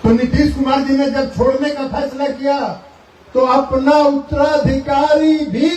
तो नीतीश कुमार जी ने जब छोड़ने का फैसला किया तो अपना उत्तराधिकारी भी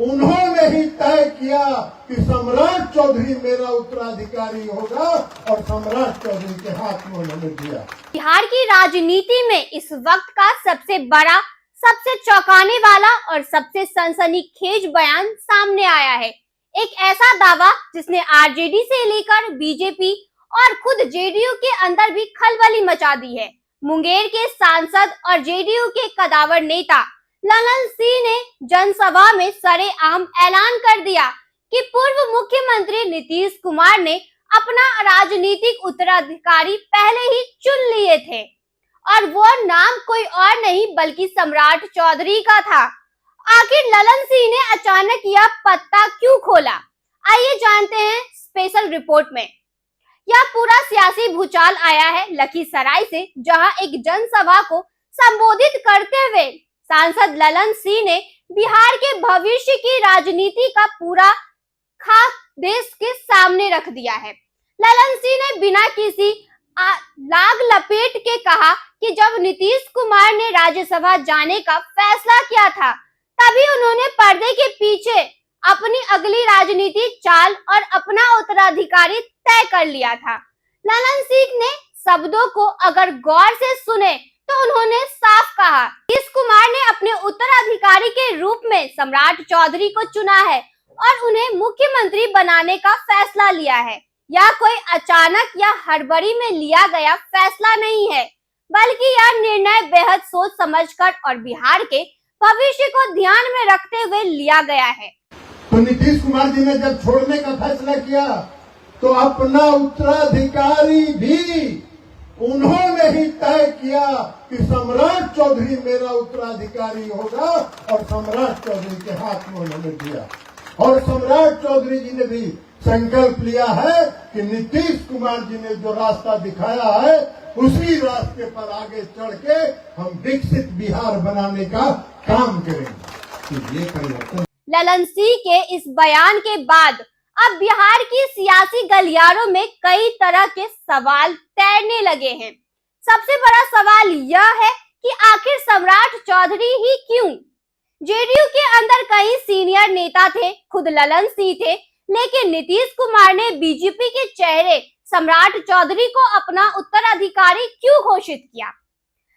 उन्होंने ही तय किया कि सम्राट चौधरी मेरा उत्तराधिकारी होगा और सम्राट चौधरी के हाथ में उन्होंने दिया। बिहार की राजनीति में इस वक्त का सबसे बड़ा, सबसे चौंकाने वाला और सबसे सनसनीखेज बयान सामने आया है। एक ऐसा दावा जिसने आरजेडी से लेकर बीजेपी और खुद जेडीयू के अंदर भी खलबली मचा दी है। मुंगेर के सांसद और जेडीयू के कदावर नेता ललन सिंह ने जनसभा में सरेआम ऐलान कर दिया कि पूर्व मुख्यमंत्री नीतीश कुमार ने अपना राजनीतिक उत्तराधिकारी पहले ही चुन लिए थे और वो नाम कोई और नहीं बल्कि सम्राट चौधरी का था। आखिर ललन सिंह ने अचानक यह पत्ता क्यों खोला, आइए जानते हैं स्पेशल रिपोर्ट में। यह पूरा सियासी भूचाल आया है लखीसराय से, जहां एक जनसभा को संबोधित करते हुए सांसद ललन सिंह ने बिहार के भविष्य की राजनीति का पूरा खाक देश के सामने रख दिया है। ललन सिंह ने बिना किसी लाग लपेट के कहा कि जब नीतीश कुमार ने राज्यसभा जाने का फैसला किया था तभी उन्होंने पर्दे के पीछे अपनी अगली राजनीतिक चाल और अपना उत्तराधिकारी तय कर लिया था। ललन सिंह ने शब्दों को अगर गौर से सुने तो उन्होंने साफ कहा नीतीश कुमार ने अपने उत्तराधिकारी के रूप में सम्राट चौधरी को चुना है और उन्हें मुख्यमंत्री बनाने का फैसला लिया है। यह कोई अचानक या हड़बड़ी में लिया गया फैसला नहीं है, बल्कि यह निर्णय बेहद सोच समझकर और बिहार के भविष्य को ध्यान में रखते हुए लिया गया है। तो नीतीश कुमार जी ने जब छोड़ने का फैसला किया तो अपना उत्तराधिकारी भी उन्होंने ही तय किया कि सम्राट चौधरी मेरा उत्तराधिकारी होगा और सम्राट चौधरी के हाथ में उन्होंने दिया। और सम्राट चौधरी जी ने भी संकल्प लिया है कि नीतीश कुमार जी ने जो रास्ता दिखाया है उसी रास्ते पर आगे चढ़ के हम विकसित बिहार बनाने का काम करेंगे। तो ये परिवर्तन ललन सिंह के इस बयान के बाद अब बिहार की सियासी गलियारों में कई तरह के सवाल तैरने लगे हैं। सबसे बड़ा सवाल यह है कि आखिर सम्राट चौधरी ही क्यों? जेडीयू के अंदर कई सीनियर नेता थे, खुद ललन सिंह थे, लेकिन नीतीश कुमार ने बीजेपी के चेहरे सम्राट चौधरी को अपना उत्तराधिकारी क्यों घोषित किया?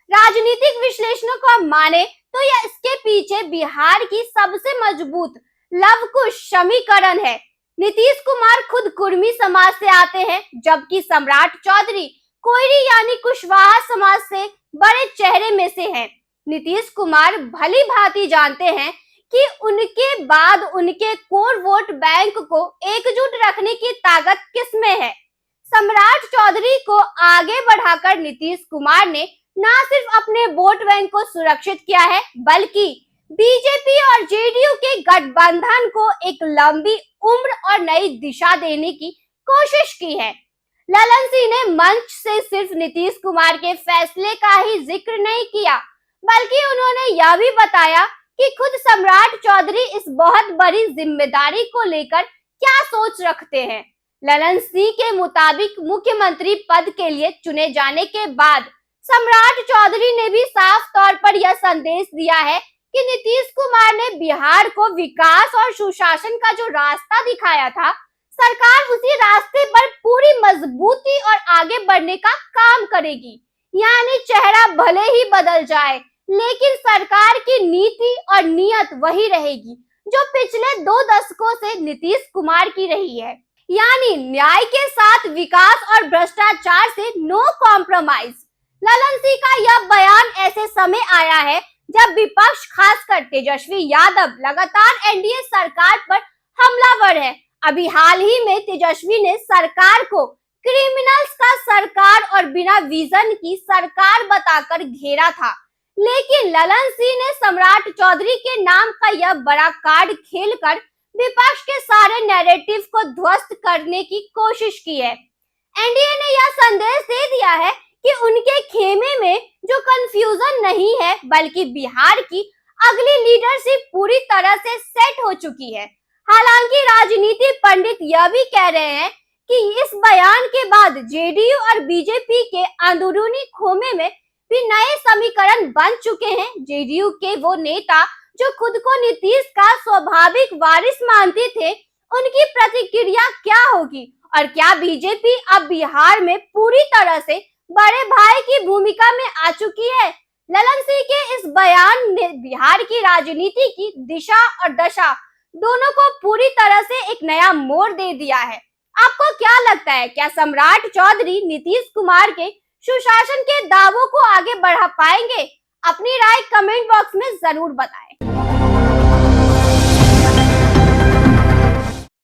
राजनीतिक विश्लेषणों को माने तो यह इसके पीछे बिहार की सबसे मजबूत लवकुश समीकरण है। नीतीश कुमार खुद कुर्मी समाज से आते हैं, जबकि सम्राट चौधरी कोयरी यानी कुशवाहा समाज से बड़े चेहरे में से हैं। नीतीश कुमार भली भांति जानते हैं कि उनके बाद उनके कोर वोट बैंक को एकजुट रखने की ताकत किसमें है। सम्राट चौधरी को आगे बढ़ाकर नीतीश कुमार ने न सिर्फ अपने वोट बैंक को सुरक्षित किया है, बल्कि बीजेपी और जेडीयू के गठबंधन को एक लंबी उम्र और नई दिशा देने की कोशिश की है। ललन सिंह ने मंच से सिर्फ नीतीश कुमार के फैसले का ही जिक्र नहीं किया, बल्कि उन्होंने यह भी बताया कि खुद सम्राट चौधरी इस बहुत बड़ी जिम्मेदारी को लेकर क्या सोच रखते हैं। ललन सिंह के मुताबिक मुख्यमंत्री पद के लिए चुने जाने के बाद सम्राट चौधरी ने भी साफ तौर पर यह संदेश दिया है कि नीतीश कुमार ने बिहार को विकास और सुशासन का जो रास्ता दिखाया था, सरकार उसी रास्ते पर पूरी मजबूती और आगे बढ़ने का काम करेगी। यानी चेहरा भले ही बदल जाए, लेकिन सरकार की नीति और नीयत वही रहेगी जो पिछले 2 दशकों से नीतीश कुमार की रही है। यानी न्याय के साथ विकास और भ्रष्टाचार से नो कॉम्प्रोमाइज। ललन सिंह का यह बयान ऐसे समय आया है जब विपक्ष खासकर तेजस्वी यादव लगातार एनडीए सरकार पर हमलावर है। अभी हाल ही में तेजस्वी ने सरकार को क्रिमिनल्स का सरकार और बिना विजन की सरकार बताकर घेरा था, लेकिन ललन सिंह ने सम्राट चौधरी के नाम का यह बड़ा कार्ड खेलकर विपक्ष के सारे नैरेटिव को ध्वस्त करने की कोशिश की है। एनडीए ने यह संदेश दे दिया है कि उनके खेमे में जो कंफ्यूजन नहीं है, बल्कि बिहार की अगली लीडरशिप पूरी तरह से सेट हो चुकी है। हालांकि राजनीति पंडित यह भी कह रहे हैं कि इस बयान के बाद जेडीयू और बीजेपी के अंदरूनी खोमे में भी नए समीकरण बन चुके हैं। जेडीयू के वो नेता जो खुद को नीतीश का स्वाभाविक वारिस मानते थे, उनकी प्रतिक्रिया क्या होगी और क्या बीजेपी अब बिहार में पूरी तरह से बड़े भाई की भूमिका में आ चुकी है? ललन सिंह के इस बयान ने बिहार की राजनीति की दिशा और दशा दोनों को पूरी तरह से एक नया मोड़ दे दिया है। आपको क्या लगता है, क्या सम्राट चौधरी नीतीश कुमार के सुशासन के दावों को आगे बढ़ा पाएंगे? अपनी राय कमेंट बॉक्स में जरूर बताएं।